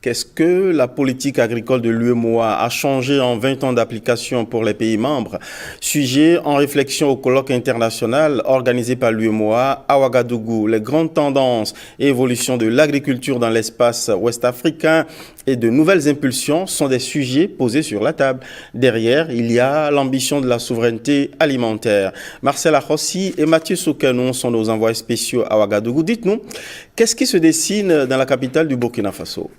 Qu'est-ce que la politique agricole de l'UEMOA a changé en 20 ans d'application pour les pays membres? Sujet en réflexion au colloque international organisé par l'UEMOA à Ouagadougou. Les grandes tendances et évolutions de l'agriculture dans l'espace ouest-africain et de nouvelles impulsions sont des sujets posés sur la table. Derrière, il y a l'ambition de la souveraineté alimentaire. Marcel Achossi et Mathieu Soukanou sont nos envoyés spéciaux à Ouagadougou. Dites-nous, qu'est-ce qui se dessine dans la capitale du Burkina Faso?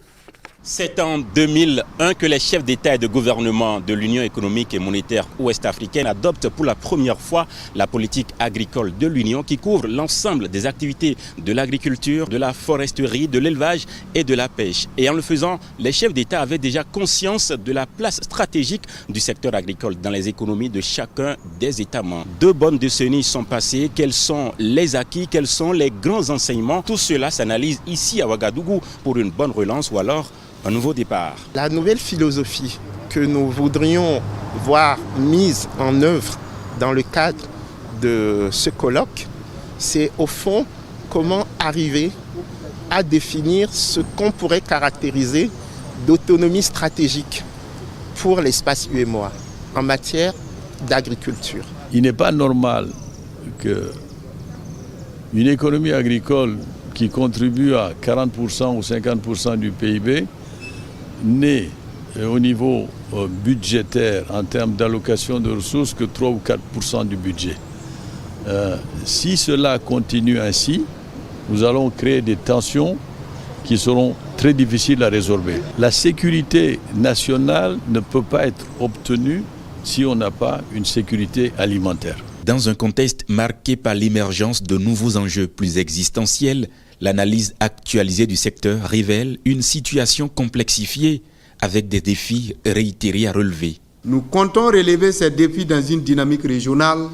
C'est en 2001 que les chefs d'État et de gouvernement de l'Union économique et monétaire ouest-africaine adoptent pour la première fois la politique agricole de l'Union qui couvre l'ensemble des activités de l'agriculture, de la foresterie, de l'élevage et de la pêche. Et en le faisant, les chefs d'État avaient déjà conscience de la place stratégique du secteur agricole dans les économies de chacun des États membres. 2 bonnes décennies sont passées. Quels sont les acquis? Quels sont les grands enseignements? Tout cela s'analyse ici à Ouagadougou pour une bonne relance ou alors un nouveau départ. La nouvelle philosophie que nous voudrions voir mise en œuvre dans le cadre de ce colloque, c'est au fond comment arriver à définir ce qu'on pourrait caractériser d'autonomie stratégique pour l'espace UEMOA en matière d'agriculture. Il n'est pas normal qu'une économie agricole qui contribue à 40% ou 50% du PIB n'est au niveau budgétaire en termes d'allocation de ressources que 3 ou 4% du budget. Si cela continue ainsi, nous allons créer des tensions qui seront très difficiles à résorber. La sécurité nationale ne peut pas être obtenue si on n'a pas une sécurité alimentaire. Dans un contexte marqué par l'émergence de nouveaux enjeux plus existentiels, l'analyse actualisée du secteur révèle une situation complexifiée avec des défis réitérés à relever. Nous comptons relever ces défis dans une dynamique régionale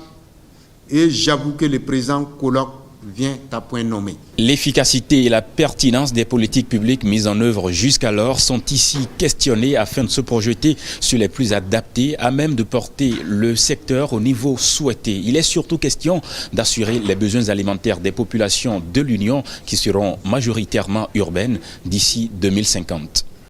et j'avoue que le présent colloque vient à point nommé. L'efficacité et la pertinence des politiques publiques mises en œuvre jusqu'alors sont ici questionnées afin de se projeter sur les plus adaptés à même de porter le secteur au niveau souhaité. Il est surtout question d'assurer les besoins alimentaires des populations de l'Union qui seront majoritairement urbaines d'ici 2050.